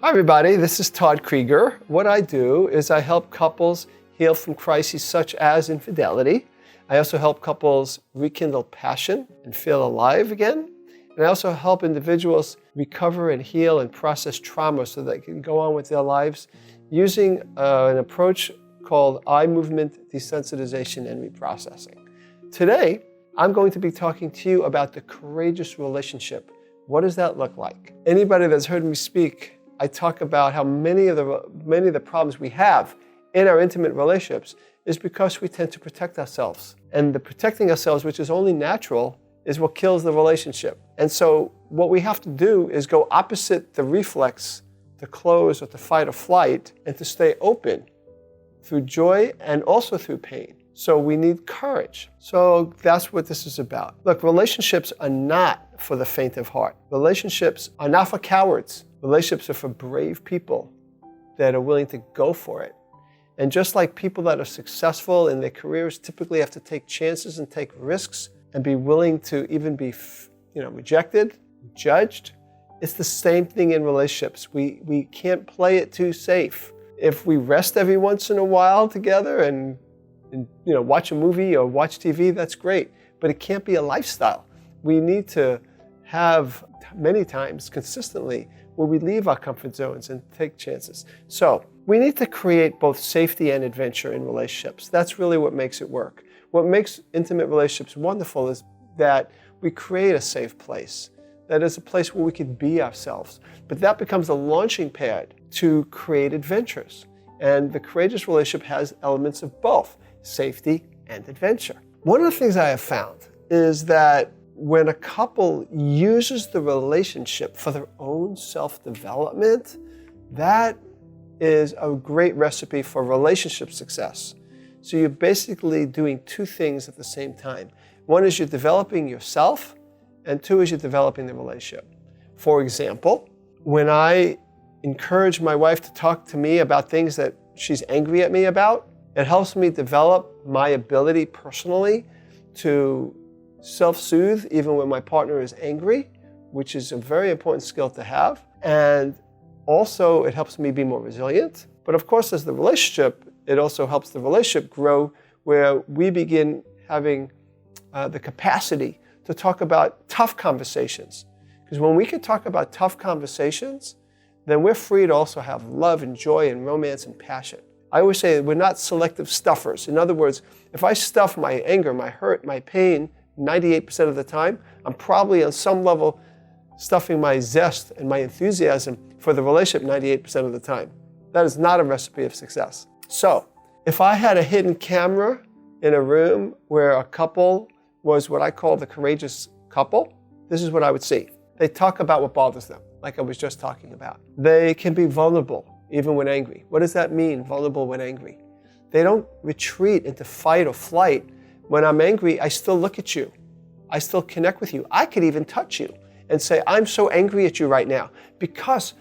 Hi everybody, this is Todd Creager. What I do is I help couples heal from crises such as infidelity. I also help couples rekindle passion and feel alive again. And I also help individuals recover and heal and process trauma so they can go on with their lives using an approach called eye movement desensitization and reprocessing. Today, I'm going to be talking to you about the courageous relationship. What does that look like? Anybody that's heard me speak, I talk about how many of the problems we have in our intimate relationships is because we tend to protect ourselves. And the protecting ourselves, which is only natural, is what kills the relationship. And so what we have to do is go opposite the reflex to close or to fight or flight and to stay open through joy and also through pain. So we need courage. So that's what this is about. Look, relationships are not for the faint of heart. Relationships are not for cowards. Relationships are for brave people that are willing to go for it. And just like people that are successful in their careers typically have to take chances and take risks and be willing to even be rejected, judged, it's the same thing in relationships. We can't play it too safe. If we rest every once in a while together and watch a movie or watch TV, that's great. But it can't be a lifestyle. We need to have many times consistently where we leave our comfort zones and take chances. So we need to create both safety and adventure in relationships. That's really what makes it work. What makes intimate relationships wonderful is that we create a safe place. That is a place where we can be ourselves. But that becomes a launching pad to create adventures. And the courageous relationship has elements of both safety and adventure. One of the things I have found is that when a couple uses the relationship for their own self-development, that is a great recipe for relationship success. So you're basically doing two things at the same time. One is you're developing yourself, and two is you're developing the relationship. For example, when I encourage my wife to talk to me about things that she's angry at me about, it helps me develop my ability personally to self-soothe even when my partner is angry, which is a very important skill to have. And also it helps me be more resilient. But of course, as the relationship, it also helps the relationship grow where we begin having the capacity to talk about tough conversations. Because when we can talk about tough conversations, then we're free to also have love and joy and romance and passion. I always say we're not selective stuffers. In other words, if I stuff my anger, my hurt, my pain 98% of the time, I'm probably on some level stuffing my zest and my enthusiasm for the relationship 98% of the time. That is not a recipe of success. So, if I had a hidden camera in a room where a couple was what I call the courageous couple, this is what I would see. They talk about what bothers them, like I was just talking about. They can be vulnerable, even when angry. What does that mean, vulnerable when angry? They don't retreat into fight or flight. When I'm angry, I still look at you. I still connect with you. I could even touch you and say, I'm so angry at you right now because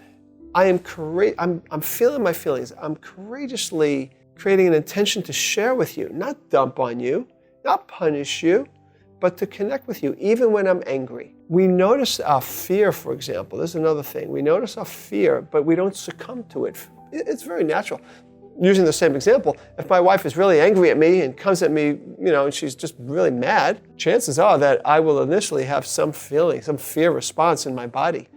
I'm feeling my feelings. I'm courageously creating an intention to share with you, not dump on you, not punish you, but to connect with you, even when I'm angry. We notice our fear, for example. This is another thing. We notice our fear, but we don't succumb to it. It's very natural. Using the same example, if my wife is really angry at me and comes at me, and she's just really mad, chances are that I will initially have some feeling, some fear response in my body.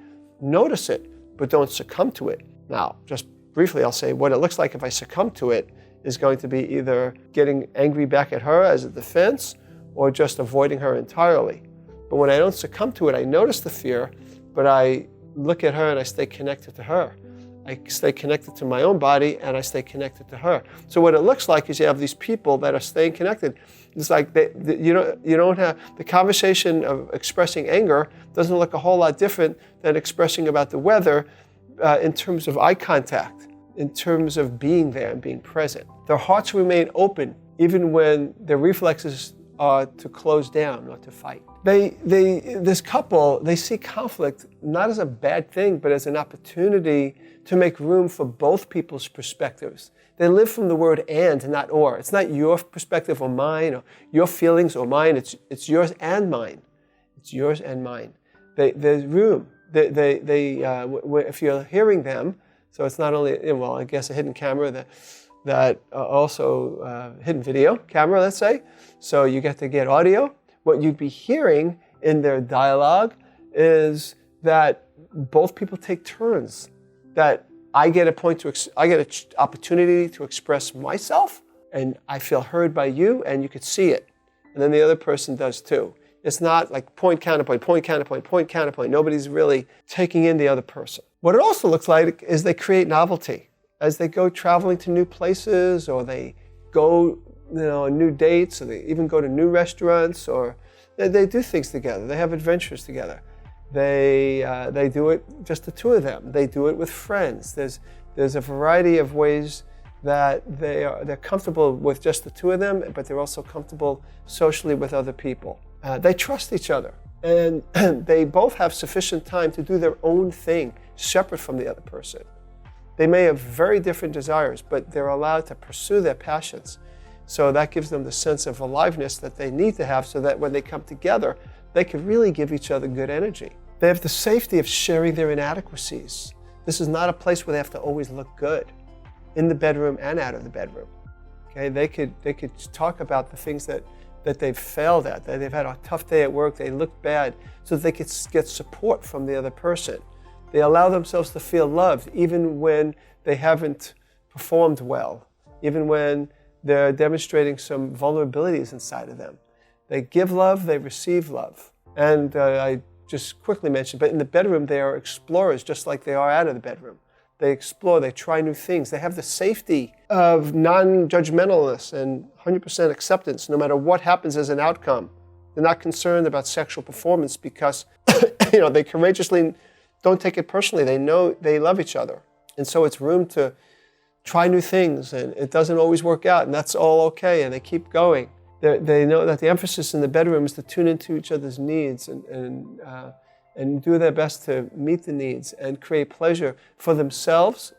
Notice it, but don't succumb to it. Now, just briefly, I'll say what it looks like if I succumb to it is going to be either getting angry back at her as a defense or just avoiding her entirely. But when I don't succumb to it, I notice the fear, but I look at her and I stay connected to her. I stay connected to my own body and I stay connected to her. So what it looks like is you have these people that are staying connected. It's like you don't have the conversation of expressing anger doesn't look a whole lot different than expressing about the weather in terms of eye contact, in terms of being there and being present. Their hearts remain open even when their reflexes are to close down or to fight. This couple, they see conflict not as a bad thing, but as an opportunity to make room for both people's perspectives. They live from the word and, not or. It's not your perspective or mine, or your feelings or mine. It's yours and mine. It's yours and mine. There's room. If you're hearing them, So it's not only, well, I guess a hidden camera that also hidden video camera, let's say. So you get to get audio. What you'd be hearing in their dialogue is that both people take turns. That I get an opportunity to express myself, and I feel heard by you, and you could see it. And then the other person does too. It's not like point, counterpoint, point, counterpoint, point, counterpoint. Nobody's really taking in the other person. What it also looks like is they create novelty. As they go traveling to new places, or they go on new dates, or they even go to new restaurants, or they do things together. They have adventures together. They do it just the two of them. They do it with friends. There's a variety of ways that they're comfortable with just the two of them, but they're also comfortable socially with other people. They trust each other, and they both have sufficient time to do their own thing separate from the other person. They may have very different desires, but they're allowed to pursue their passions. So that gives them the sense of aliveness that they need to have, so that when they come together, they can really give each other good energy. They have the safety of sharing their inadequacies. This is not a place where they have to always look good, in the bedroom and out of the bedroom. Okay, they could talk about the things that they've failed at, that they've had a tough day at work, they look bad, so that they could get support from the other person. They allow themselves to feel loved even when they haven't performed well, even when they're demonstrating some vulnerabilities inside of them. They give love, they receive love. And I just quickly mentioned, but in the bedroom they are explorers just like they are out of the bedroom. They explore, they try new things. They have the safety of non-judgmentalness and 100% acceptance no matter what happens as an outcome. They're not concerned about sexual performance because they courageously don't take it personally. They know they love each other. And so it's room to try new things, and it doesn't always work out, and that's all okay, and they keep going. They know that the emphasis in the bedroom is to tune into each other's needs and do their best to meet the needs and create pleasure for themselves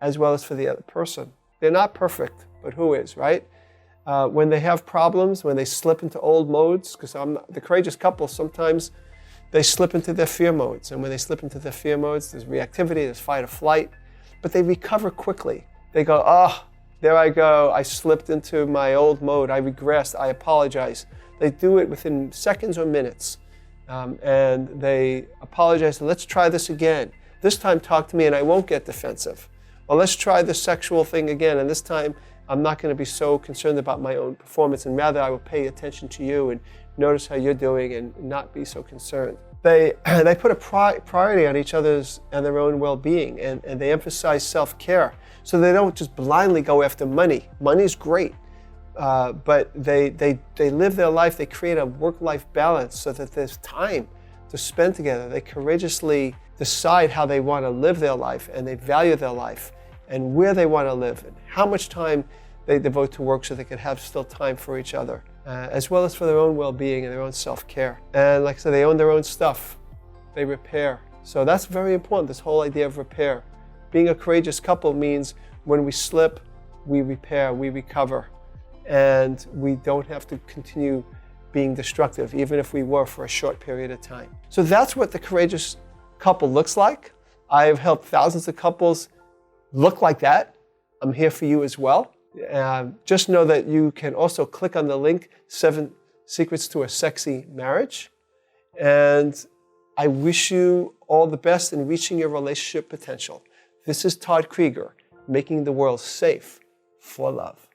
as well as for the other person. They're not perfect, but who is, right? When they have problems, when they slip into old modes, because the courageous couple, sometimes they slip into their fear modes. And when they slip into their fear modes, there's reactivity, there's fight or flight, but they recover quickly. They go, there I go, I slipped into my old mode, I regressed, I apologize. They do it within seconds or minutes. And they apologize, and let's try this again. This time talk to me and I won't get defensive. Or let's try this sexual thing again, and this time I'm not going to be so concerned about my own performance, and rather I will pay attention to you and notice how you're doing and not be so concerned. They put a priority on each other's and their own well-being, and they emphasize self-care. So they don't just blindly go after money. Money's great, but they live their life, they create a work-life balance so that there's time to spend together. They courageously decide how they want to live their life, and they value their life and where they want to live and how much time they devote to work so they can have still time for each other, as well as for their own well-being and their own self-care. And like I said, they own their own stuff. They repair. So that's very important, this whole idea of repair. Being a courageous couple means when we slip, we repair, we recover, and we don't have to continue being destructive, even if we were for a short period of time. So that's what the courageous couple looks like. I've helped thousands of couples look like that. I'm here for you as well. Just know that you can also click on the link, 7 Secrets to a Sexy Marriage. And I wish you all the best in reaching your relationship potential. This is Todd Creager, making the world safe for love.